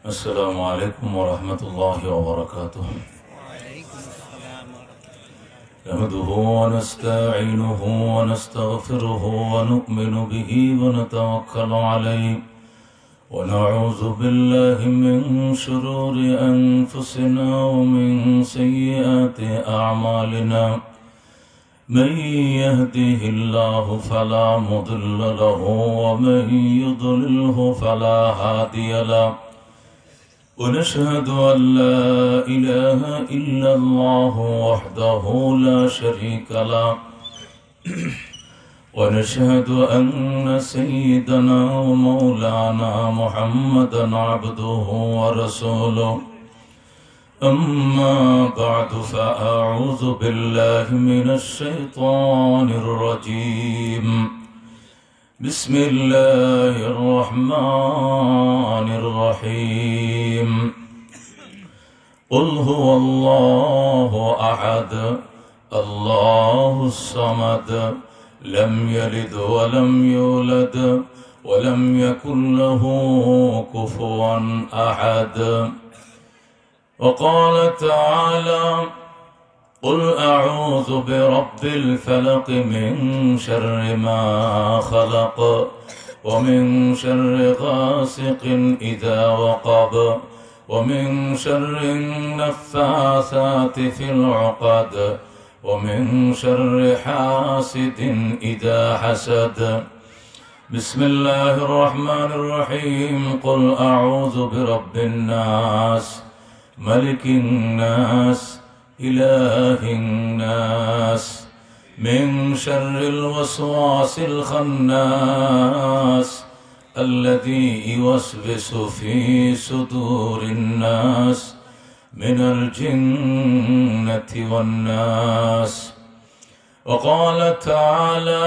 السلام عليكم ورحمة الله وبركاته. نحمده ونستعينه ونستغفره ونؤمن به ونتوكل عليه ونعوذ بالله من شرور أنفسنا ومن سيئات أعمالنا. من يهده الله فلا مضل له ومن يضلله فلا هادي له. ونشهد أن لا إله إلا الله وحده لا شريك له. ونشهد أن سيدنا ومولانا محمدا عبده ورسوله. أما بعد فأعوذ بالله من الشيطان الرجيم. بسم الله الرحمن الرحيم. قل هو الله أحد الله الصمد لم يلد ولم يولد ولم يكن له كفوا أحد. وقال تعالى: قل أعوذ برب الفلق من شر ما خلق ومن شر غاسق إذا وقب ومن شر النفاثات في العقد ومن شر حاسد إذا حسد. بسم الله الرحمن الرحيم. قل أعوذ برب الناس ملك الناس إله الناس من شر الوسواس الخناس الذي يوسوس في صدور الناس من الجنة والناس. وقال تعالى: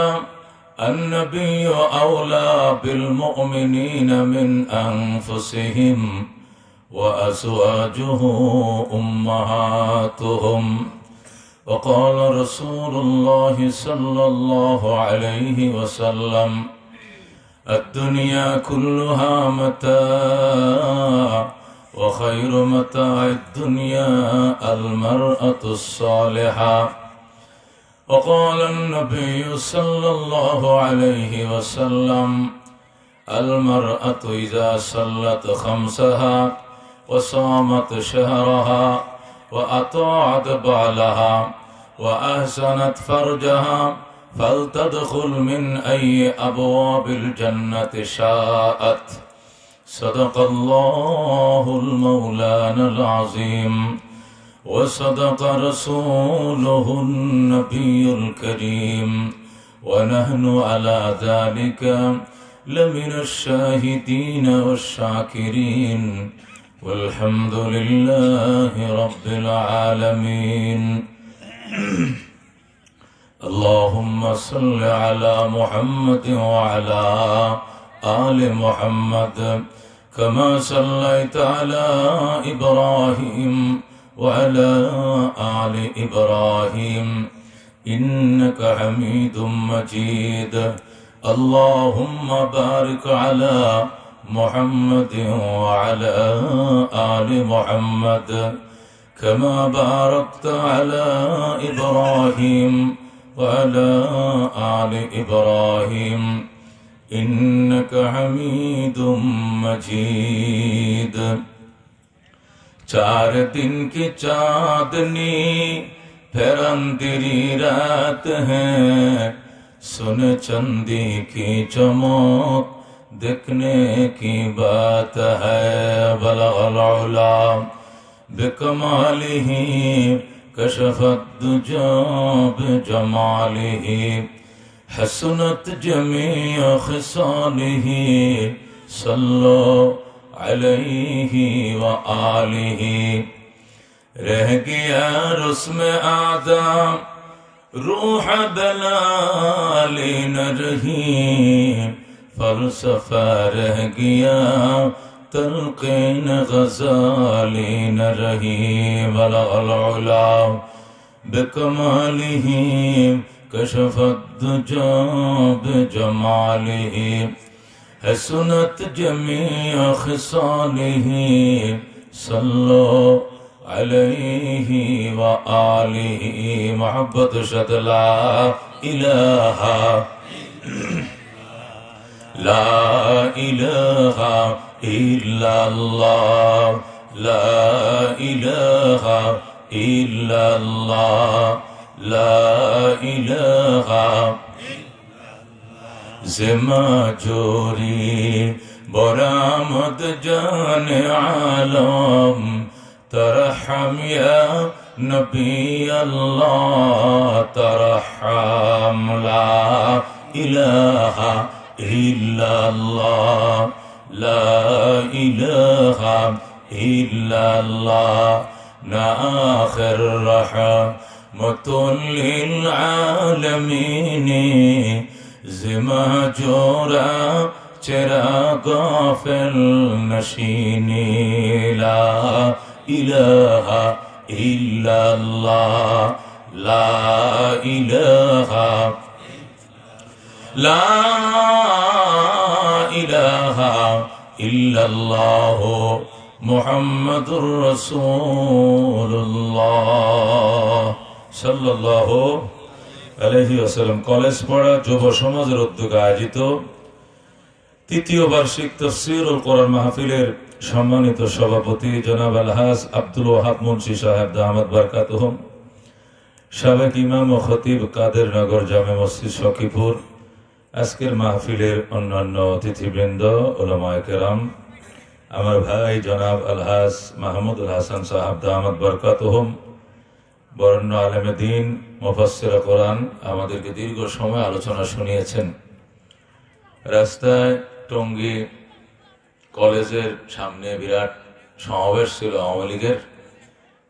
النبي أولى بالمؤمنين من أنفسهم وأزواجه أمهاتهم. وقال رسول الله صلى الله عليه وسلم: الدنيا كلها متاع وخير متاع الدنيا المرأة الصالحة. وقال النبي صلى الله عليه وسلم: المرأة إذا صلت خمسها وصامت شهرها وأطاعت بعلها وأحسنت فرجها فلتدخل من أي أبواب الجنة شاءت. صدق الله المولانا العظيم وصدق رسوله النبي الكريم ونحن على ذلك لمن الشاهدين والشاكرين والحمد لله رب العالمين. اللهم صل على محمد وعلى آل محمد كما صليت على إبراهيم وعلى آل إبراهيم إنك حميد مجيد. اللهم بارك على محمد وعلى آل محمد كما باركت على إبراهيم وعلى آل إبراهيم إنك حميد مجيد. 4 दिन की चाँदनी फिर अंधेरी रात है, सुन चंदी की चमक देखने की बात है। बलगल उला बिकमालिही कशफत दुजा बिजमालिही हसनत जमीअ खिसालिही सल्लो अलैहि व आलिही। रह गया रस्म आदम रूह दलाली न रही, फलसफा रह गया तलक़ीन ग़ज़ाली न रही। बलगल उला बिकमालिही كشف الدجى بجماله حسنت جميع خصاله صلوا عليه وآله محبت شد لا إله لا إله إلا الله لا إله إلا الله لا إله زما جوری برآمد جان عالم ترحم يا نبي الله ترحم لا إله إلا الله لا إله إلا الله آخر رحمة للعالمين زما جورا چرا غافل نشینی لا إله إلا الله لا إله لا إله إلا الله محمد رسول الله صلى الله আলাইহি ওয়াসাল্লাম। কলেজ পড়া যুব সমাজের উদ্যোগে আয়োজিত তৃতীয় বার্ষিক তাফসীরুল কোরআন মাহফিলের সম্মানিত সভাপতি জনাব আলহাজ আব্দুল ওয়াহাব মুন্সি সাহেব দামাত বারকাতুহুম, সাবেক ইমাম ও খতিব কাদের নগর জামে মসজিদ সখীপুর, আজকের মাহফিলের অন্যান্য অতিথিবৃন্দ, উলামায়ে কেরাম, আমার ভাই জনাব আলহাজ মাহমুদুল হাসান সাহেব দামাত বারকাতুহুম, বরেণ্য আলেমে দ্বীন, মুফাসসিরে কোরআন, আমাদেরকে দীর্ঘ সময় আলোচনা শুনিয়েছেন। রাস্তায় টঙ্গী কলেজের সামনে বিরাট সমাবেশ ছিল আওয়ামী লীগের।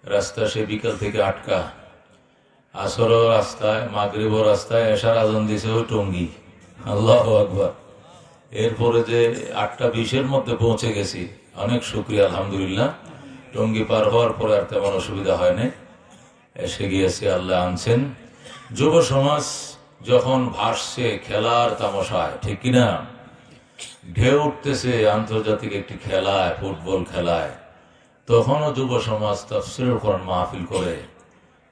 রাস্তা সে বিকাল থেকে আটকা, আসরও রাস্তায়, মাগরিবও রাস্তায়, এশার আজান দিছে ওই টঙ্গী। আল্লাহু আকবার। এরপরে যে 8:20-এর মধ্যে পৌঁছে গেছি, অনেক শুকরিয়া আলহামদুলিল্লাহ। টঙ্গী পার হওয়ার পরে আর তেমন অসুবিধা হয়নি, এসে গিয়েছি, আল্লাহ আনছেন। যুব সমাজ যখন ভাসছে খেলার তামাশায়, ঠিক কিনা, ঢেউ উঠতেছে আন্তর্জাতিক একটি খেলায়, ফুটবল খেলায়, তখনও যুব সমাজ তাফসীরুল কোরআন মাহফিল করে।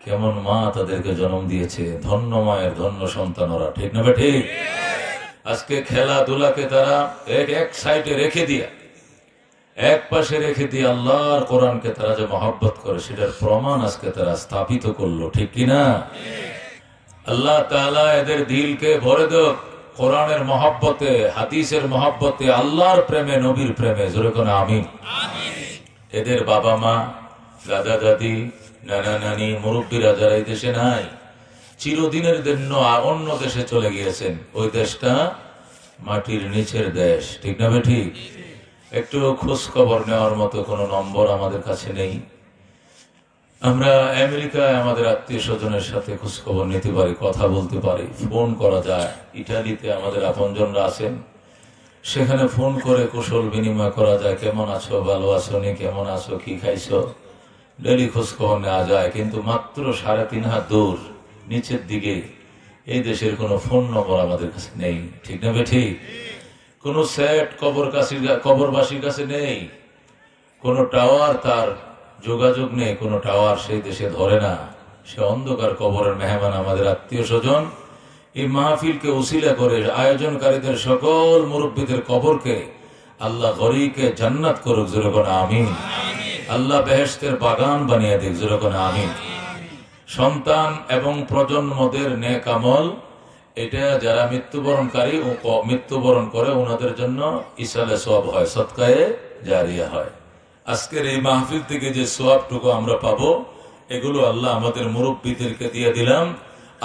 কেমন মা তাদেরকে জন্ম দিয়েছে, ধন্য মায়ের ধন্য সন্তানরা, ঠিক না বে ঠিক? আজকে খেলাধুলাকে তারা এক সাইডে রেখে দিয়া, এক পাশে রেখে দিয়ে আল্লাহর কোরআনকে তারা যে মহব্বত করে, সেটার প্রমাণ আজকে তারা স্থাপিত করলো, ঠিক কিনা? আল্লাহ তাআলা এদের দিলকে ভরে দেক কোরআনের মহব্বতে, হাদিসের মহব্বতে, আল্লাহর প্রেমে, নবীর প্রেমে, জোরে কোন আমিন। এদের বাবা মা, দাদা দাদি, নানা নানি, মুরব্বীরা যারা এই দেশে নাই, চিরদিনের জন্য অন্য দেশে চলে গিয়েছেন। ওই দেশটা মাটির নিচের দেশ, ঠিক না ঠিক? একটু খোঁজ খবর নেওয়ার মতো কোনো নম্বর আমাদের কাছে নেই। আমরা আমেরিকায় আমাদের আত্মীয় স্বজনের সাথে খোঁজ খবর নিতে পারি, কথা বলতে পারি, ফোন করা যায়। ইটালিতে আমাদের আপনজনরা আছেন, সেখানে ফোন করে কুশল বিনিময় করা যায়, কেমন আছো, ভালো আছো নি, কেমন আছো, কি খাইছো, ডেলি খোঁজ খবর নেওয়া যায়। কিন্তু মাত্র 3.5 হাত দূর নিচের দিকে এই দেশের কোনো ফোন নম্বর আমাদের কাছে নেই, ঠিক না ঠিক? কোন সেট কবরবাসীর কাছে নেই, কোন টাওয়ার তার যোগাযোগ নেই, কোন টাওয়ার সেই দেশে ধরে না। সে অন্ধকার কবরের মেহমান আমাদের আত্মীয় স্বজন। এই মাহফিলকে উসিলা করে আয়োজনকারীদের সকল মুরব্বীদের কবরকে আল্লাহ গরিকে জান্নাত করুক, জোরে কোন আমিন। আল্লাহ বেহেশতের বাগান বানিয়ে দিক, জোরে কোন আমিন। সন্তান এবং প্রজন্মদের নেক আমল, এটা যারা মৃত্যুবরণকারী ও মৃত্যুবরণ করে ওনাদের জন্য ইসালে সওয়াব হয়, সদকায়ে জারিয়া হয়। আজকের এই মাহফিল থেকে যে সওয়াবটুকু আমরা পাবো, এগুলো আল্লাহ আমাদের মুরব্বীদেরকে দিয়ে দিলাম।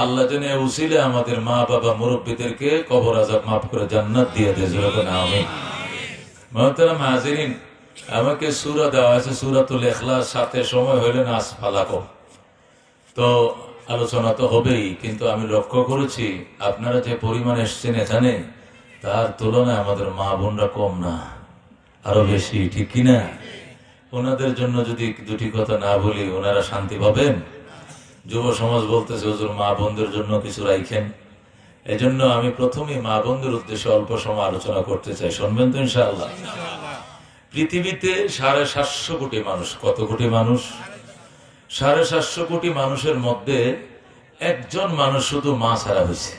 আল্লাহ যেন উসিলে আমাদের মা বাবা মুরব্বীদেরকে কবর আযাব মাফ করে জান্নাত দিয়ে দেয়, যেরকম আমিন। মুহতারাম হাজিরিন, আমাকে সূরা দেওয়া আছে, সূরাতুল ইখলাস, সাথে সময় হইলে নাস ফালাক। তো আলোচনা তো হবেই, কিন্তু আমি লক্ষ্য করেছি আপনারা যে পরিমাণ এসছেন এখানে, তার তুলনায় আমাদের মা বোনরা কম না, আরো বেশি, ঠিক কিনা? ওনাদের জন্য যদি দুটি কথা না বলি, ওনারা শান্তি পাবেন? যুব সমাজ বলতেছে হুজুর মা বোনদের জন্য কিছু রাইখেন। এজন্য আমি প্রথমেই মা বোনদের উদ্দেশ্যে অল্প সময় আলোচনা করতে চাই, শুনবেন তো ইনশাআল্লাহ? পৃথিবীতে 750 কোটি মানুষ। কত কোটি মানুষ? 750 কোটি মানুষের মধ্যে একজন মানুষ শুধু মা ছাড়া হয়েছে,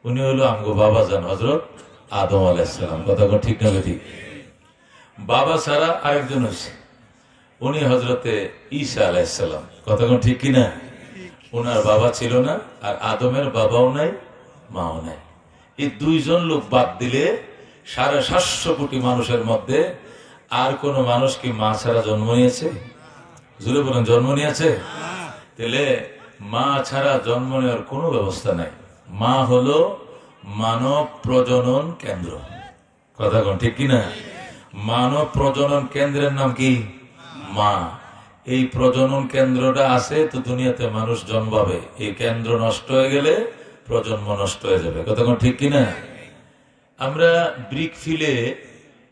উনি হলো আমগো বাবা জান হযরত আদম আলাইহিস সালাম। কথা ঠিক না ঠিক? বাবা ছাড়া আরেকজন হয়েছে, উনি হযরতে ঈসা আলাইহিস সালাম। কথা ঠিক কিনা? ওনার বাবা ছিল না, আর আদমের বাবাও নাই, মাও নাই। এই দুইজন লোক বাদ দিলে 750 কোটি মানুষের মধ্যে আর কোন মানুষ কি মা ছাড়া জন্ম নিয়েছে? জুড়ে বলেন, জন্ম নিয়েছে? তাহলে মা ছাড়া জন্ম নেওয়ার কোনো ব্যবস্থা নাই। মা হলো মানব প্রজনন কেন্দ্র। কথা ঠিক কিনা? মানব প্রজনন কেন্দ্রের নাম কি? মা। এই প্রজনন কেন্দ্রটা আছে তো দুনিয়াতে মানুষ জন্মাবে। এই কেন্দ্র নষ্ট হয়ে গেলে প্রজন্ম নষ্ট হয়ে যাবে। কথা ঠিক কিনা? আমরা ব্রিক ফিলে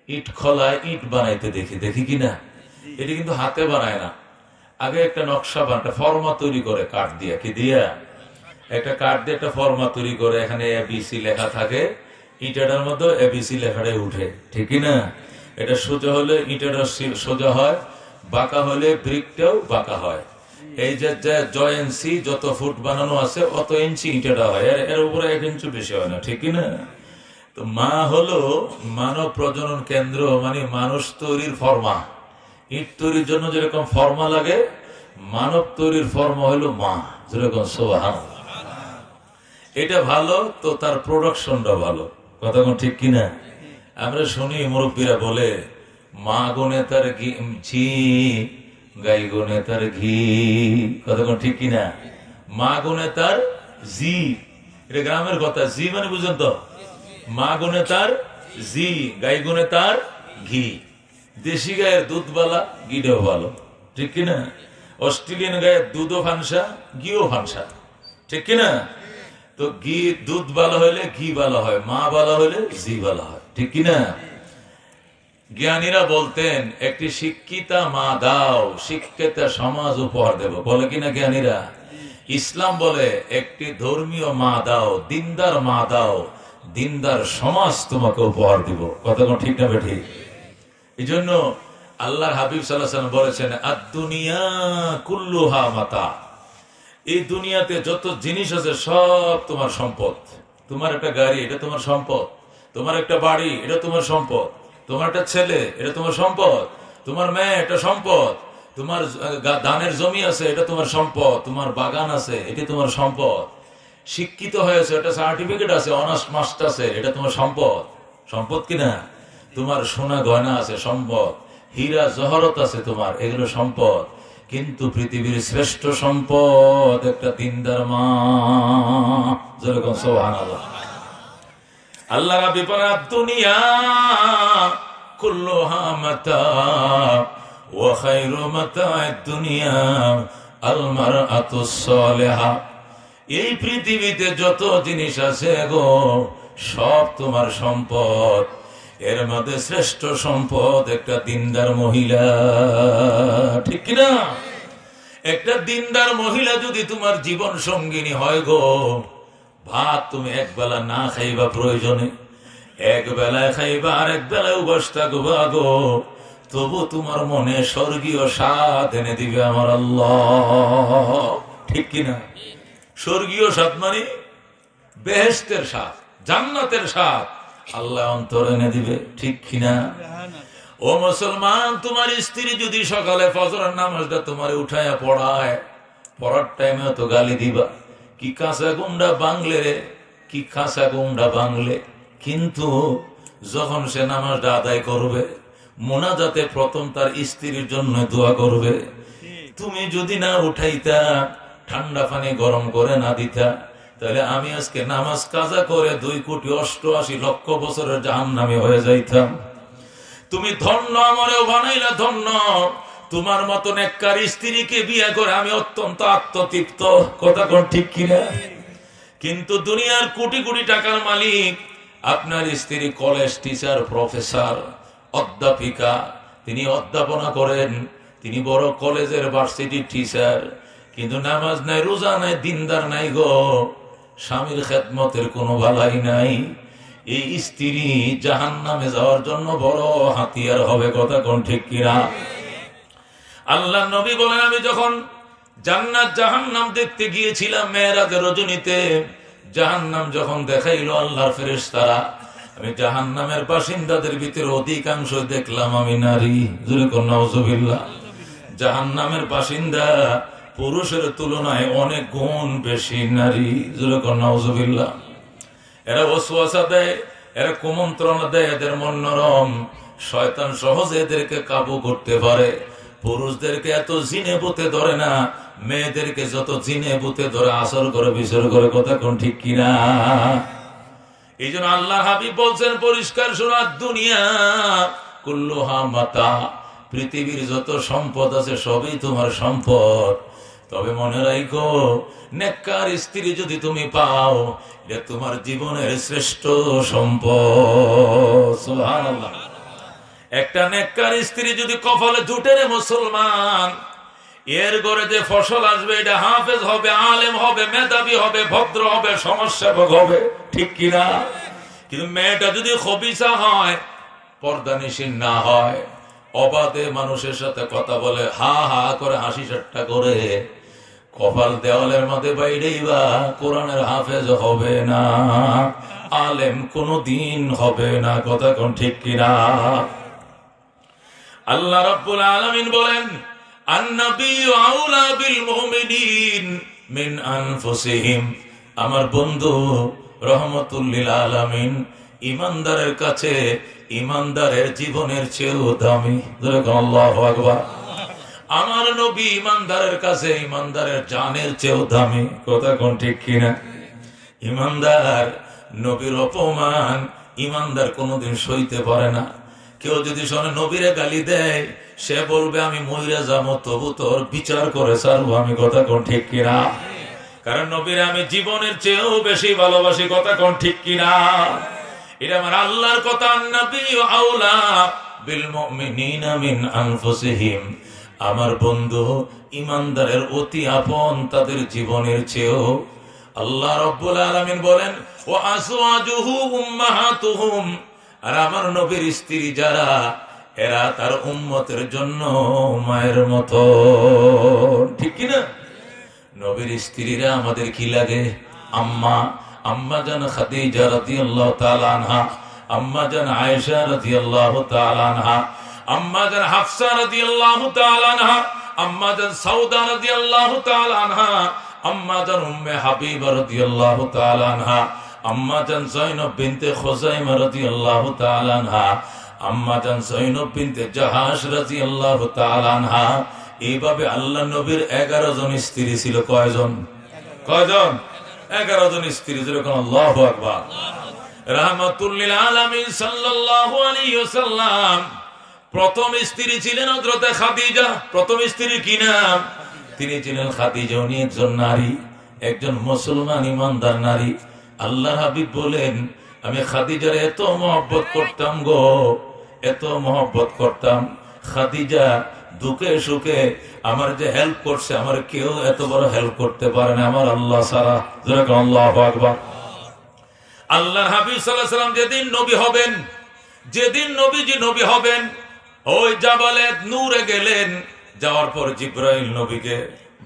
ইট খোলায় ইট বানাইতে দেখি কিনা? এটা কিন্তু হাতে বানায় না, আগে একটা নকশা বানায়, ফর্মা তৈরি করে কাঠ দিয়া। কি দিয়া? একটা কাঠ দিয়ে একটা ফর্মা তৈরি করে, এখানে এবিসি লেখা থাকে, ইটাটার মধ্যে এবিসি লেখাটাই উঠে, ঠিক না? এটা সোজা হলে ইটাটা সোজা হয়, বাঁকা হলে ব্রিকটাও বাঁকা হয়। এই যে জয় ইঞ্চি যত ফুট বানানো আছে অত ইঞ্চি ইটাটা হয়, এর উপরে 1 ইঞ্চি বেশি হয় না, ঠিক না? তো মা হলো মানব প্রজনন কেন্দ্র, মানে মানুষ তৈরির ফর্মা। ইট তৈরির জন্য যেরকম ফর্মা লাগে, মানব তৈরির ফর্মা হলো মা। যেরকম সুবহানাল্লাহ। এটা ভালো তো তার প্রোডাকশনটা ভালো। কথা ঠিক কিনা? আমরা শুনি মুরব্বীরা বলে, মা গুনে তার ঘি, গাই গুনে তার ঘি। কথা ঠিক কিনা? মা গুনে তার জি, এটা গ্রামের কথা। জি মানে বুঝেন তো? মা গুনে তার জি, গাই গুনে তার ঘি। দেশি গায়ের দুধ বালা, ঘিটাও ভালো, ঠিক কিনা? অস্ট্রেলিয়ান গায়ের দুধও ফানসা, ঘিও ফানসা, ঠিক কিনা? তো ঘি দুধ ভালো হইলে ঘি ভালো হয়, মা ভালো হইলে জি ভালো হয়, ঠিক কিনা? জ্ঞানীরা বলতেন, একটি শিক্ষিতা মা দাও, শিক্ষিত সমাজ উপহার দেব। বলে কিনা জ্ঞানীরা? ইসলাম বলে একটি ধর্মীয় মা দাও, দিনদার মা দাও, দিনদার সমাজ তোমাকে উপহার দিব। কথা ঠিক না বেঠি? এই জন্য আল্লাহ হাবিব সাল্লাল্লাহু আলাইহি ওয়াসাল্লাম বলেছেন, আদ-দুনিয়া কুল্লুহা মাতা। এই দুনিয়াতে যত জিনিস আছে সব তোমার সম্পদ। তোমার একটা গাড়ি, এটা তোমার সম্পদ। তোমার একটা বাড়ি, এটা তোমার সম্পদ। তোমার একটা ছেলে, এটা তোমার সম্পদ। তোমার মেয়ে, এটা সম্পদ। তোমার ধানের জমি আছে, এটা তোমার সম্পদ। তোমার বাগান আছে, এটি তোমার সম্পদ। শিক্ষিত হয়েছে, এটা সার্টিফিকেট আছে, অনার্স মাস্টার্স, এটা তোমার সম্পদ। সম্পদ কিনা? তোমার সোনা গয়না আছে, সম্পদ। হীরা জহরত আছে তোমার, এগুলো সম্পদ। কিন্তু পৃথিবীর শ্রেষ্ঠ সম্পদ একটা দিনদার মা। যেরকম সুবহানাল্লাহ। আল্লাহ রাব্বি বলেন, দুনিয়া কুল্লুহা মাতা ওয়া খায়রু মাতা'আদ দুনিয়া আল মারআতুস সালিহা। এই পৃথিবীতে যত জিনিস আছে গো, সব তোমার সম্পদ। এর মধ্যে শ্রেষ্ঠ সম্পদ একটা দিনদার মহিলা, ঠিক কিনা? একটা দিনদার মহিলা যদি তোমার জীবন সঙ্গিনী হয় গো, ভাত তুমি একবেলা না খাইবা প্রয়োজনে, এক বেলায় খাইবা, আর এক বেলায় উপাস থাকবা গো, তবু তোমার মনে স্বর্গীয় স্বাদ এনে দিবে আমার আল্লাহ, ঠিক কিনা? স্বর্গীয় স্বাদ মানে বেহেশতের স্বাদ, জান্নাতের স্বাদ আল্লাহ অন্তর এনে দিবে, ঠিক কিনা? ও মুসলমান, তোমার স্ত্রী যদি সকালে ফজরের নামাজটা তোমার উঠায় পড়ায়, পড়ার টাইমে তো গালি দিবা, কি কাঁচা গুন্ডা বাংলে রে, কি কাঁচা গুন্ডা বাংলে। কিন্তু যখন সে নামাজটা আদায় করবে, মোনাজাতে প্রথম তার স্ত্রীর জন্য দোয়া করবে। তুমি যদি না উঠাইতা, ঠান্ডা পানি গরম করে না দিতা, তাহলে আমি আজকে নামাজ কাজা করে 2,88,00,000 বছরের জাহান্নামী হয়ে যাইতাম। তুমি ধন্য, আমারেও বানাইলা ধন্য। তোমার মতো নেককার স্ত্রীকে বিয়ে করে আমি অত্যন্ত আত্মতৃপ্ত। কথা কোন ঠিক কিনা? কিন্তু দুনিয়ার কোটি কোটি টাকার মালিক, আপনার স্ত্রী কলেজ টিচার, প্রফেসর, অধ্যাপিকা, তিনি অধ্যাপনা করেন, তিনি বড় কলেজের ভার্সিটি টিচার, কিন্তু নামাজ নাই, রোজা নাই, দিনদার নাই গো, স্বামীর খেদমতের কোনো ভালাই নাই। এই স্ত্রী জাহান্নামে যাওয়ার জন্য বড় হাতিয়ার হবে। কথা কোন ঠিক কিনা? আল্লাহ নবী বলেন, আমি যখন জান্নাত জাহান্নাম দেখতে গিয়েছিলাম মেরাজের রজনীতে, জাহান্নাম যখন দেখাইলো আল্লাহর ফেরেশতারা, আমি জাহান্নামের বাসিন্দাদের ভিতরে অধিকাংশ দেখলাম আমি নারী। জোরে কোন নাউজুবিল্লাহ। জাহান্নামের বাসিন্দা পুরুষের তুলনায় অনেক গুণ বেশি নারী। জোরে কোন নাউজুবিল্লাহ। এরা ওয়াসওয়াসা দেয়, এরা কুমন্ত্রণা দেয়, এদের মন নরম, শয়তান সহজে এদেরকে কাবু করতে পারে। পুরুষদেরকে এত জিনে বুতে ধরে না, মেয়েদেরকে যত জিনে বুতে ধরে আসর করে বিসর করে। কথা কোন ঠিক কিনা? এই জন্য আল্লাহ হাবিব বলছেন পরিষ্কার শোনা, দুনিয়া কুল্লুহা মাতা, পৃথিবীর যত সম্পদ আছে সবই তোমার সম্পদ। তবে মনে রাখো, নেককার স্ত্রী যদি তুমি পাও, এটা তোমার জীবনের শ্রেষ্ঠ সম্পদ। সুবহানাল্লাহ। একটা নেককার স্ত্রী যদি কপালে জুটে রে মুসলমান, এর ঘরে যে ফসল আসবে এটা হাফেজ হবে, আলেম হবে, মেধাবী হবে, ভদ্র হবে, সমাজসেবক হবে। ঠিক কিনা? কিন্তু মেয়েটা যদি খবিসা হয়, পর্দানিশীন না হয়, অবাধে মানুষের সাথে কথা বলে, হা হা করে হাসি ঠাট্টা করে, কপাল দেওয়ালের মধ্যে বাইরেই বা কোরআনের হাফেজ হবে না, আলেম কোনো দিন হবে না। কথা কোন ঠিক কিনা? আল্লাহ রাব্বুল আলামিন বলেন, আন-নাবিয়্যু আউলা বিল মুমিনিন মিন আনফুসিহিম। আমার বন্ধু রহমাতুল লিল আলামিন, ঈমানদারের কাছে ঈমানদারের জীবনের চেয়েও দামি। আল্লাহু আকবার। আমার নবী ঈমানদারের কাছে ঈমানদারের জানের চেয়েও দামি। কথা কোন ঠিক কিনা? ঈমানদার নবীর অপমান ঈমানদার কোনোদিন সইতে পারে না। কেউ যদি শোনে নবীরে গালি দেয়, সে বলবে আমি মইরা যাবো, তবু তোর বিচার করে ছাড়বো আমি। কথা কোন ঠিক কিনা? কারণ নবীরে আমি জীবনের চেয়েও বেশি ভালোবাসি। কথা কোন ঠিক কিনা? এটা আমার আল্লাহর কথা। আন-নাবিয়্যু আউলা বিল মুমিনিনা মিন আনফুসিহিম। আমার বন্ধু ঈমানদারের অতি আপন তাদের জীবনের চেয়েও। আল্লাহ রাব্বুল আলামিন বলেন, ওয়া আজওয়াজুহু উম্মাহাতুহুম। আর আমার নবীর স্ত্রী যারা, এরা তার উম্মতের জন্য মায়ের মতো। ঠিক কিনা? নবীর স্ত্রীরা আমাদের কি লাগে? আম্মা। আম্মা জান খাদিজা রাদিয়াল্লাহু তাআলা আনহা, আম্মা জান আয়েশা রাদিয়াল্লাহু তাআলা আনহা, আম্মা জান হাফসা রাদিয়াল্লাহু তাআলা আনহা, আম্মা জান সাউদা রাদিয়াল্লাহু তাআলা আনহা, আম্মা জান উম্মে হাবিবা রাদিয়াল্লাহু তাআলা আনহা, আম্মা জান যায়নব বিনতে খুযাইমা রাদিয়াল্লাহু তাআলা আনহা, আম্মা জান যায়নব বিনতে জাহাশ রাদিয়াল্লাহু তাআলা আনহা। এইভাবে আল্লাহ নবীর 11 জন স্ত্রী ছিল। কয়জন? কয়জন? 11 জন স্ত্রী। যেরকম আল্লাহু আকবার। রাহমাতুল লিল আলামিন সাল্লাল্লাহু আলাইহি ওয়াসাল্লাম প্রথম স্ত্রী ছিলেন হযরত খাদিজা। প্রথম স্ত্রী কি নাম? তিনি ছিলেন খাদিজা। উনি একজন নারী, একজন মুসলমান ঈমানদার নারী। আল্লাহর হাবিব বলেন, আমি খাদিজার এত মহব্বত করতাম গো, এত মহব্বত করতাম। খাদিজা দুঃখে সুখে আমার যে হেল্প করছে, আমার কেউ এত বড় হেল্প করতে পারে না আমার আল্লাহ ছাড়া। যেরকম আল্লাহু আকবার। আল্লাহর হাবিব সাল্লাল্লাহু আলাইহি ওয়াসাল্লাম যেদিন নবী হবেন, যেদিন নবীজি নবী হবেন, ওই জাবালে নূরে গেলেন। যাওয়ার পর জিবরাইল নবীকে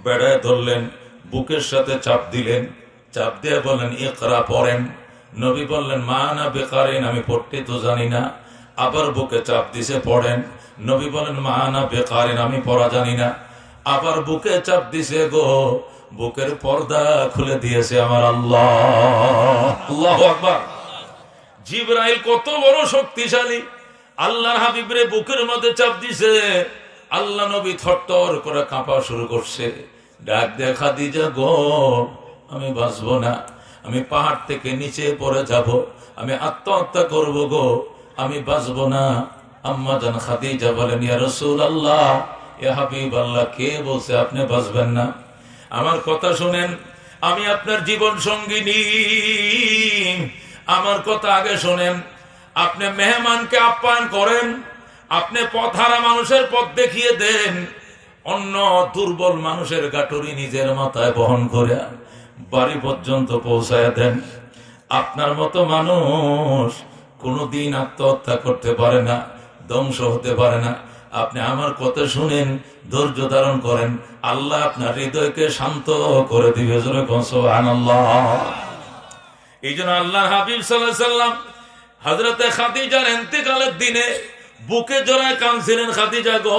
বেড়ায় ধরলেন, বুকের সাথে চাপ দিলেন, চাপ দিয়ে বললেন ইকরা, পড়েন। নবী বললেন মা না বেকারিন, আমি পড়তে তো জানি না। আবার বুকে চাপ দিছে, পড়েন। নবী বলেন মা না বেকারিন, আমি পড়া জানি না। আবার বুকে চাপ দিছে গো, বুকের পর্দা খুলে দিয়েছে আমার আল্লাহ। আল্লাহু আকবার। জিবরাইল কত বড় শক্তিশালী! আল্লাহর হাবিবরে বুকের মধ্যে চাপ দিছে। আল্লাহ নবী থরথর করে কাঁপা শুরু করছে। ডাক দে খাদিজা গো, আমি বাঁচবো না, আমি পাহাড় থেকে নিচে পড়ে যাব, আমি আত্মহত্যা করব গো, আমি বাঁচবো না। আম্মা জান খাদিজা বলেন ইয়া রাসূলুল্লাহ, ইয়া হাবিবাল্লাহ, কে বলছে আপনি বাঁচবেন না? আমার কথা শুনেন, আমি আপনার জীবন সঙ্গিনী, আমার কথা আগে শোনেন। আপনি মেহমানকে আপ্যায়ন করেন, আপনি পথহারা মানুষের পথ দেখিয়ে দেন, অন্য দুর্বল মানুষের গাটুরি নিজের মাথায় বহন করে বাড়ি পর্যন্ত পৌঁছায় দেন। আপনার মতো মানুষ কোনদিন আত্মহত্যা করতে পারে না, ধ্বংস হতে পারে না। আপনি আমার কথা শুনেন, ধৈর্য ধারণ করেন, আল্লাহ আপনার হৃদয়কে শান্ত করে দিবে। সুবহানাল্লাহ। এই জন্য আল্লাহ হাবিব সাল্লাল্লাহু আলাইহি ওয়াসাল্লাম হযরতে খাদিজার ইন্তেকালের দিনে বুকে জড়ায় কাঁদছিলেন, খাদিজা গো,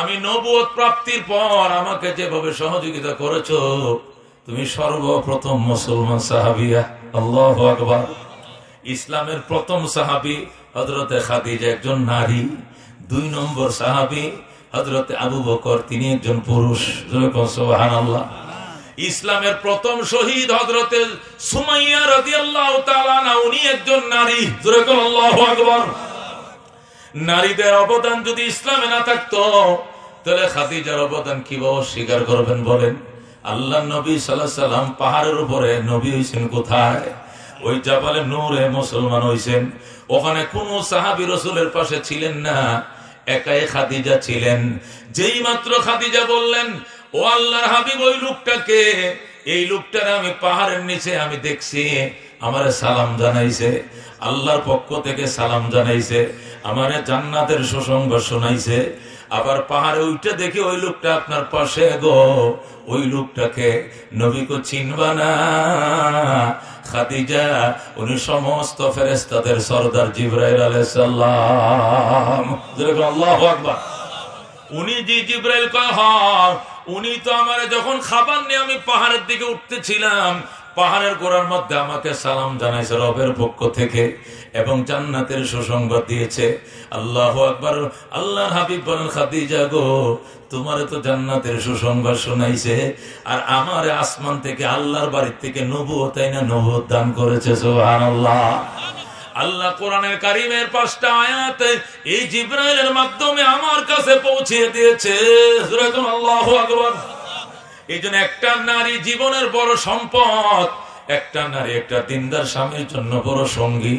আমি নবুয়ত প্রাপ্তির পর আমাকে যেভাবে সহযোগিতা করেছো, তুমি সর্বপ্রথম মুসলমান সাহাবিয়া। আল্লাহু আকবার। ইসলামের প্রথম সাহাবী হযরতে খাদিজা একজন নারী, 2 নম্বর সাহাবী হযরতে আবু বকর, তিনি একজন পুরুষ। সুবহানাল্লাহ। ইসলামের প্রথম শহীদ হযরতে সুমাইয়া রাদিয়াল্লাহু তাআলা আনহা, উনি একজন নারী। আল্লাহু আকবার। নারীদের অবদান যদি ইসলামে না থাকতো তাহলে খাদিজার অবদান কিভাবে স্বীকার করবেন বলেন? আল্লাহ নবী সাল্লাল্লাহু আলাইহি সাল্লাম পাহাড়ের উপরে নবী হইছেন কোথায়? ওই জাবালে নূরে মুসলমান হইছেন। ওখানে কোন সাহাবী রাসূলের পাশে ছিলেন না, একাই খাদিজা ছিলেন। যেই মাত্র খাদিজা বললেন, ও আল্লাহর হাবিব, ওই লোকটাকে, এই লোকটারে আমি পাহাড়ের নিচে আমি দেখছি, আমারে সালাম জানাইছে, আল্লাহর পক্ষ থেকে সালাম জানাইছে, আমারে জান্নাতের সুসংবাদ শোনাইছে। আবার পাহাড়ে উঠে দেখি ওই লোকটা আপনার পাশে গো, ওই লোকটাকে নবী কো চিনবা না? খাদিজা, উনি সমস্ত ফেরেশতাদের সরদার জিবরাইল আলাইহিস সালাম। আল্লাহু আকবার। উনি জি জিবরাইল কয়, হ্যাঁ, উনি তো আমারে যখন খাবার নিয়ে আমি পাহাড়ের দিকে উঠতেছিলাম, পাহাড়ের গোড়ার মধ্যে আমাকে সালাম জানাইছে রবের পক্ষ থেকে এবং জান্নাতের সুসংবাদ দিয়েছে। আল্লাহু আকবার। আল্লাহর হাবিব বলেন, খাদিজা গো, তোমারে তো জান্নাতের সুসংবাদ শোনাইছে, আর আমারে আসমান থেকে আল্লাহর বাড়ির থেকে নবুয়ত না নবুয়ত দান করেছে। সুবহানাল্লাহ। আল্লাহ কোরআনের কারিমের 5টা আয়াত এই জিবরাইলের মাধ্যমে আমার কাছে পৌঁছে দিয়েছে। আল্লাহু আকবার। এই জন্য একটা নারী জীবনের বড় সম্পদ, একটা নারী একটা দিনদার স্বামীর জন্য বড় সঙ্গী,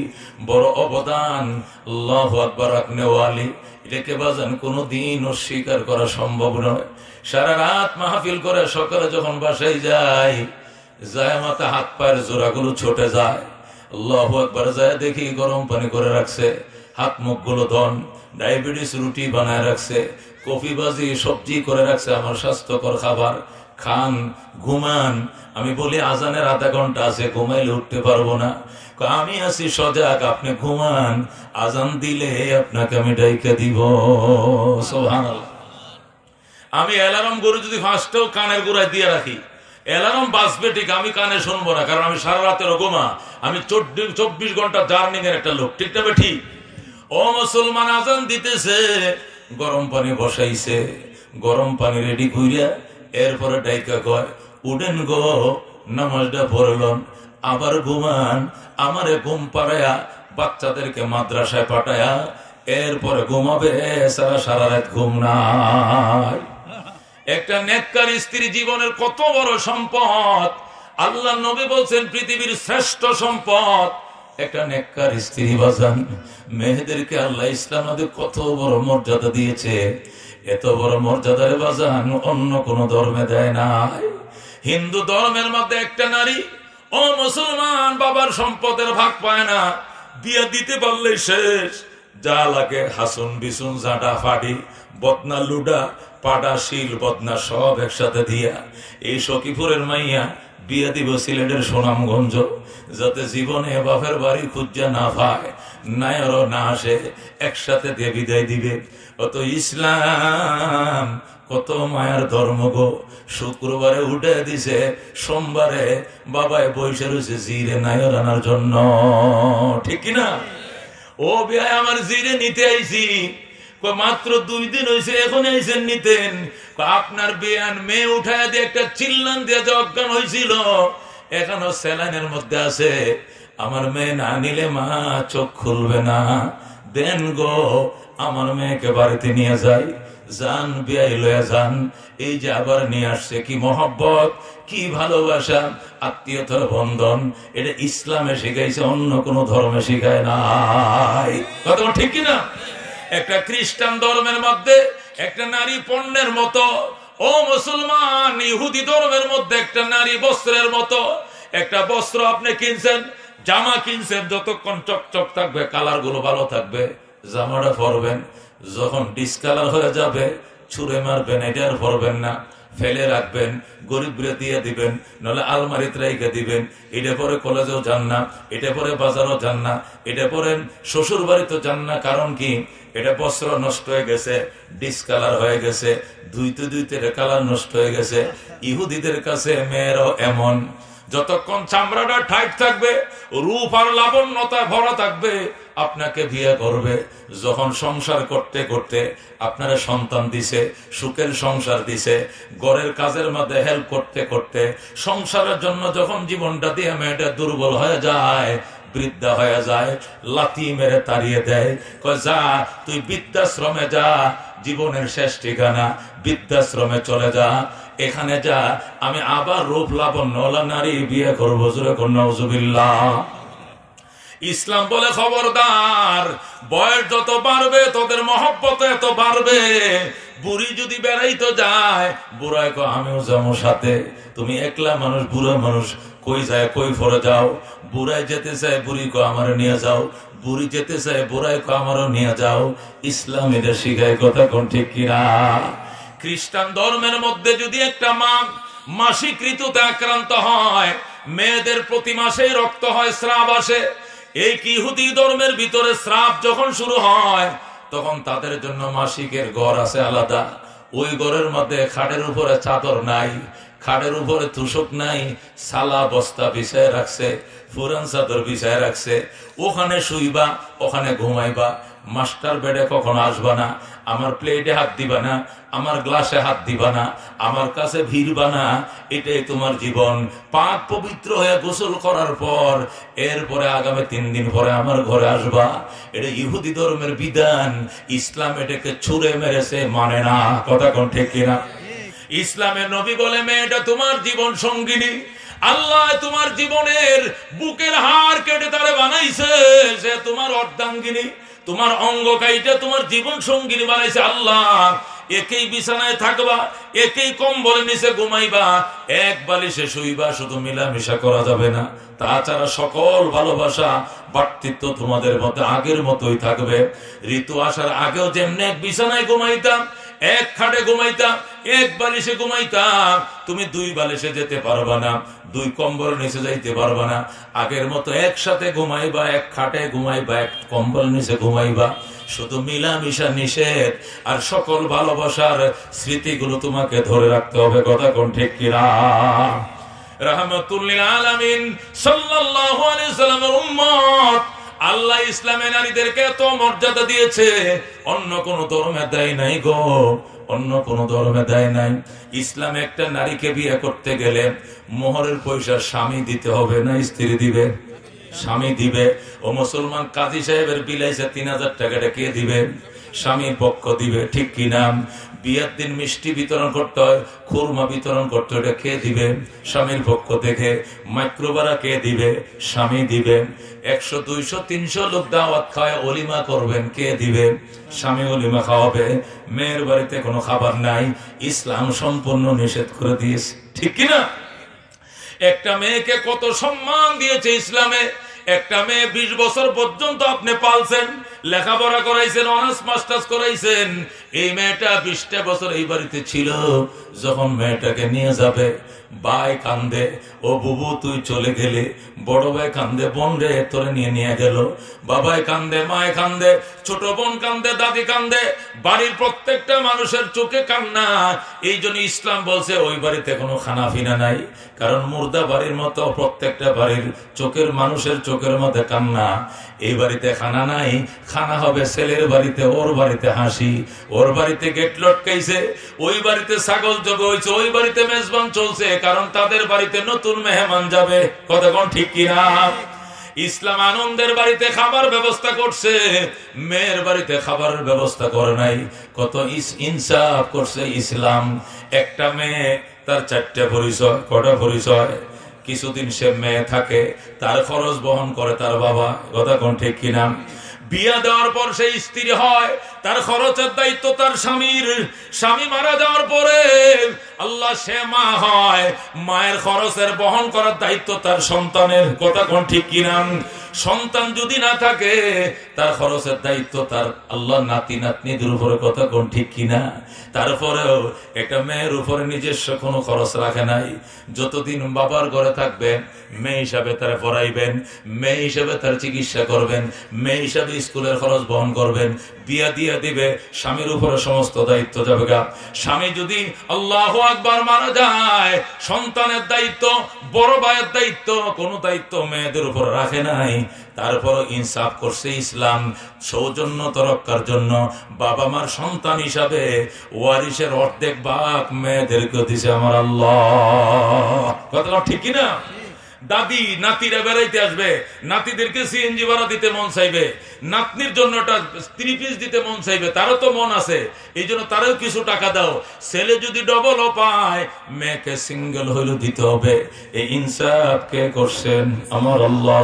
বড় অবদান। আল্লাহু আকবার। আকনেওয়ালি, এটাকে বাজান কোনদিন অস্বীকার করা সম্ভব নয়। সারা রাত মাহফিল করে সকালে যখন বাসায় যায়, মাথা হাত পায়ের জোড়াগুলো ছুটে যায়। আল্লাহু আকবার। যায় দেখি গরম পানি করে রাখছে, হাত মুখ গুলো ধন, ডায়াবেটিস রুটি বানায় রাখছে, কফি বাজি সবজি করে রাখছে, আমার স্বাস্থ্যকর খাবার খান, ঘুমান। আমি বলি আজানের আধা ঘন্টা আছে, ঘুমাইলে উঠতে পারবো না। আমি আছি সজাগ, আপনি ঘুমান, আজান দিলে আপনাকে আমি ডাইকা দিব। সুবহানাল্লাহ। আমি অ্যালার্ম গরু যদি 5টাও কানের গোড়ায় দিয়ে রাখি, অ্যালার্ম বাজবে ঠিক, আমি কানে শুনবো না, কারণ আমি সারা রাতের ঘুমা, আমি 24 ঘন্টা জার্নিং এর একটা লোক। ঠিক না ঠিক? ও মুসলমান, আজান দিতেছে, গরম পানি বসাইছে, গরম পানি রেডি কইরা এরপরে ডাইকা কয়, উঠেন গো, নামাজটা পড়লন, আবার ঘুমান। আমারে ঘুম পাড়ায়া বাচ্চাদেরকে মাদ্রাসায় পাঠায়া এরপরে ঘুমাবে, সারা রাত ঘুম নাই। একটা নেককার স্ত্রী জীবনের কত বড় সম্পদ। আল্লাহ নবী বলছেন পৃথিবীর শ্রেষ্ঠ সম্পদ একটা নেককার স্ত্রী। বাজান, মেয়েদেরকে আল্লাহ ইসলামে কত বড় মর্যাদা দিয়েছে, এত বড় মর্যাদার বাজান অন্য কোন ধর্মে দেয় নাই। হিন্দু ধর্মের মধ্যে একটা নারী, ও মুসলমান, বাবার সম্পদের ভাগ পায় না, বিয়ে দিতে পারলে শেষ, যা লাগে হাসুন বিসুন জাটা ফাটি বদনা লুডা পাটা শিল বদনা সব একসাথে দিয়া এই সখীপুরের মাইয়া বিয়ে দিব সিলেটের সুনামগঞ্জ, যাতে জীবনে বাপের বাড়ি খুঁজা না পায়, নায়ারও না আসে, একসাথে দিয়ে বিদায় দিবে। অত ইসলাম কত মায়ার ধর্ম গো। শুক্রবারে উঠে দিছে, সোমবারে বাবায় বসে রয়েছে জিরে নায়র আনার জন্য। ঠিক কিনা? ও বিয়ে আমার জিরে নিতে আইছি, মাত্র 2 দিন হয়েছে, এখন আইসেন নিতেন। আপনার বিয়ান মেয়ে উঠায় দিয়ে একটা চিল্লান দিয়ে যে অজ্ঞান হয়েছিল, এখনো স্যালাইনের মধ্যে আছে। আমার মেয়ে না নিলে মা চোখ খুলবে না, দেন গো, আমার মেয়েকে বাড়িতে নিয়ে যাই, যান বিয়াই লয়ে যান। এই যে আবার নিয়ে আসছে, কি মহব্বত, কি ভালোবাসা, আত্মীয়তার বন্ধন, এটা ইসলামে শিখাইছে, অন্য কোন ধর্মে শিখায় নাই। কথা ঠিক কিনা? একটা খ্রিস্টান ধর্মের মধ্যে একটা নারী পণ্যের মতো। ও মুসলমান, ইহুদি ধর্মের মধ্যে একটা নারী বস্ত্রের মতো। একটা বস্ত্র আপনি কিনছেন, জামা কিনছেন, যতক্ষণ চকচক থাকবে, কালার গুলো ভালো থাকবে, জামাটা পরবেন। যখন ডিসকালার হয়ে যাবে ছুঁড়ে মারবেন, এটা আর পরবেন না, ফেলে রাখবেন, গরিবরে দিয়ে দিবেন, নাহলে আলমারিতে রেখে দিবেন। এটা পরে কলেজেও যান না, এটা পরে বাজারও যান না, এটা পরে শ্বশুর বাড়িতেও যান না। কারণ কি? এটা বস্ত্র নষ্ট হয়ে গেছে, ডিসকালার হয়ে গেছে, ধুইতে ধুইতে কালার নষ্ট হয়ে গেছে। ইহুদিদের কাছে মেয়েরাও এমন, যতক্ষণ চামড়াটা টাইট থাকবে, রূপ আর লাবণ্যতা ভরা থাকবে, আপনাকে বিয়ে করবে। যখন সংসার করতে করতে আপনারা সন্তান দিছে, সুখের সংসার দিছে, ঘরের কাজের মধ্যে হেল্প করতে করতে সংসারের জন্য যখন জীবনটা দিয়ে মেয়েটা দুর্বল হয়ে যায়, বৃদ্ধা হয়ে যায়, লাথি মেরে তাড়িয়ে দেয়, কয় যা তুই বৃদ্ধাশ্রমে যা, জীবনের শেষ ঠিকানা বৃদ্ধাশ্রমে চলে যা, এখানে যা, আমি আবার রূপ লাবণ্য নারী বিয়ে করবো। জোরে কোন নাউজুবিল্লাহ। ইসলাম বলে খবরদার, বয়স যত বাড়বে তোদের মহব্বত এত বাড়বে। বুড়ি যদি বেড়াইতে যায়, বুড়ায় কো আমিও যাবো সাথে। তুমি একলা মানুষ, বুড়া মানুষ, কই যায় কই ফরে যাও। বুড়ায় যেতে চায়, বুড়ি কো আমারে নিয়ে যাও। বুড়ি যেতে চায়, বুড়ায় কো আমারও নিয়ে যাও। ইসলাম এটা শিখায়, কথা কোন ঠিক কিনা? খ্রিস্টান ধর্মের মধ্যে যদি একটা মা মাসিক ঋতুতে আক্রান্ত হয়, মেয়েদের প্রতি মাসেই রক্ত হয়, স্রাব আসে। এই কি ইহুদি ধর্মের ভিতরে স্রাব যখন শুরু হয়, তখন তাদের জন্য মাসিকের ঘর আছে আলাদা। ওই ঘরের মধ্যে খাটের উপরে চাদর নাই, খাটের উপরে তুষক নাই, সালা বস্তা বিছায় রাখছে, পুরান চাদর বিছায় রাখছে। ওখানে শুইবা, ওখানে ঘুমাইবা। মাস্টার বেডে কখনো আসবা না, আমার প্লেটে হাত দিবা না, আমার গ্লাসে হাত দিবা না, আমার কাছে ভিড়বা না। এটাই তোমার জীবন। পাক পবিত্র হয়ে গোসল করার পর এরপরে আগামী 3 দিন পরে আমার ঘরে আসবা। এটা ইহুদি ধর্মের বিধান। ইসলাম এটাকে ছুঁড়ে মেরেছে, মানে না। কথা কোন ঠিক কিনা? ইসলামের নবী বলে, মেয়েটা তোমার জীবন সঙ্গিনী। আল্লাহ তোমার জীবনের বুকের হাড় কেটে তারে বানাইছে, সে তোমার অর্ধাঙ্গিনী। তোমার অঙ্গ কাইটা তোমার জীবন সঙ্গিনী বানাইছে আল্লাহ। একই বিছানায় থাকবা, একই কম্বলের নিচে ঘুমাইবা, এক বালিশে শুইবা। শুধু মিলামিশা করা যাবে না। তাছাড়া সকল ভালোবাসা বাড়তিত্ব তোমাদের মধ্যে আগের মতোই থাকবে। ঋতু আসার আগেও যেমনি এক বিছানায় ঘুমাইতাম, এক খাটে ঘুমাইতাম, এক বালিশে ঘুমাইতাম, তুমি 2 বালিশে যেতে পারবা না, 2 কম্বল নিচে যাইতে পারবা না। আগের মতো একসাথে ঘুমাইবা, এক খাটে ঘুমাইবা, এক কম্বল নিচে ঘুমাইবা। শুধু মিলামিশা নিষেধ। আর সকল ভালোবাসার স্মৃতিগুলো তোমাকে ধরে রাখতে হবে। কথা কোন ঠিক কিনা? রাহমাতুল লিল আলামিন সাল্লাল্লাহু আলাইহি ওয়াসাল্লামের উম্মত, আল্লাহ ইসলামে নারীদেরকে এত মর্যাদা দিয়েছে, অন্য কোন ধর্মে দেয় নাই গো, অন্য কোন ধর্মে দেয় নাই। ইসলামে একটা নারীকে বিয়ে করতে গেলে মোহরের পয়সা স্বামী দিতে হবে না স্ত্রী দিবে? স্বামী দিবে। ও মুসলমান, কাজী সাহেবের বিলাইছে 3000 টাকাটা কে দিবে? স্বামীর পক্ষ দিবে, ঠিক কিনা? বিয়ের দিন মিষ্টি বিতরণ করতে হয়, খুরমা বিতরণ করতে হয়, কে দিবে? স্বামীর পক্ষ থেকে। মাইক্রোবারা কে দিবে? স্বামী দিবে। 100, 200, 300 লোক দাওয়াত খায়, অলিমা করবেন, কে দিবে? স্বামী অলিমা খাওয়াবে। মেয়ের বাড়িতে কোনো খাবার নাই, ইসলাম সম্পূর্ণ নিষেধ করে দিয়েছে, ঠিক কিনা? একটা মেয়েকে কত সম্মান দিয়েছে ইসলামে। একটা মেয়ে 20 বছর পর্যন্ত আপনি পালছেন, লেখাপড়া করাইছেন, অনার্স মাস্টার্স করাইছেন। এই মেয়েটা 20টা বছর এই বাড়িতে ছিল। যখন মেয়েটাকে নিয়ে যাবে, ভাই কান্দে, ও বুবু তুই চলে গেলে। বড় ভাই কান্দে, বোন রে তোরে নিয়ে গেল। বাবাই কান্দে, মায় কান্দে, ছোট বোন কান্দে, দাদি কান্দে। বাড়ির প্রত্যেকটা মানুষের চোখে কান্না। এই জন্য ইসলাম বলছে ওই বাড়িতে কোনো খানা ফিনা নাই। কারণ মুর্দা বাড়ির মতো প্রত্যেকটা বাড়ির চোখের মানুষের চোখের মধ্যে কান্না। এই বাড়িতে খানা নাই, খানা হবে ছেলের বাড়িতে। ওর বাড়িতে হাসি, ওর বাড়িতে গেট লটকাইছে, ওই বাড়িতে ছাগল জবে হয়েছে, ওই বাড়িতে মেজবান চলছে। কারণ তাদের বাড়িতে নতুন মেহমান যাবে। কতক্ষণ ঠিক কিনা? ইসলাম আনন্দের বাড়িতে খাবার ব্যবস্থা করছে, মেয়ের বাড়িতে খাবারের ব্যবস্থা করে নাই। কত ইনসাফ করছে ইসলাম। একটা মেয়ে, তার 4টা পরিচয়। কটা পরিচয়? কিছুদিন সে মেয়ে থাকে, তার খরচ বহন করে তার বাবা। কথা কোন ঠিক কিনা? বিয়া দেওয়ার পর সে স্ত্রী হয়, তার খরচের দায়িত্ব তার স্বামীর। স্বামী মারা যাওয়ার পরে আল্লাহ সে মা হয়, মায়ের খরচের বহন করার দায়িত্ব তার সন্তানের। কথা কোন ঠিক কিনা? সন্তান যদি না থাকে তার খরচের দায়িত্ব তার আল্লাহ নাতি নাতনিদের উপরে। কথা কোন ঠিক কিনা? তারপরেও একটা মেয়ের উপরে নিজস্ব কোনো খরচ রাখে নাই। যতদিন বাবার ঘরে থাকবেন মেয়ে হিসাবে তারা পড়াইবেন, মেয়ে হিসাবে তার চিকিৎসা করবেন, মেয়ে হিসাবে স্কুলের খরচ বহন করবেন, বিয়া দিয়া দিবে, স্বামীর উপরে সমস্ত দায়িত্ব যাবে গা। স্বামী যদি আল্লাহু আকবার মারা যায়, সন্তানের দায়িত্ব, বড় ভাইয়ের দায়িত্ব, কোনো দায়িত্ব মেয়েদের উপর রাখে নাই। তারপর ইনসাফ করছে ইসলাম, সৌজন্যতা রক্ষার জন্য বাবা মার সন্তান হিসাবে ওয়ারিসের অর্ধেক ভাগ মেয়েদেরকে দিছে আমার আল্লাহ। কথা ঠিক কিনা? দাদি নাতিরা বেড়াইতে আসবে, নাতিদেরকে সিএনজি ভাড়া দিতে মন চাইবে, নাতনির জন্য একটা 3 পিস দিতে মন চাইবে, তারও তো মন আছে, এই জন্য তারও কিছু টাকা দাও। ছেলে যদি ডবলও পায়, মেয়েকে সিঙ্গেল হইলেও দিতে হবে। এই ইনসাফ কে করছেন? আমার আল্লাহ।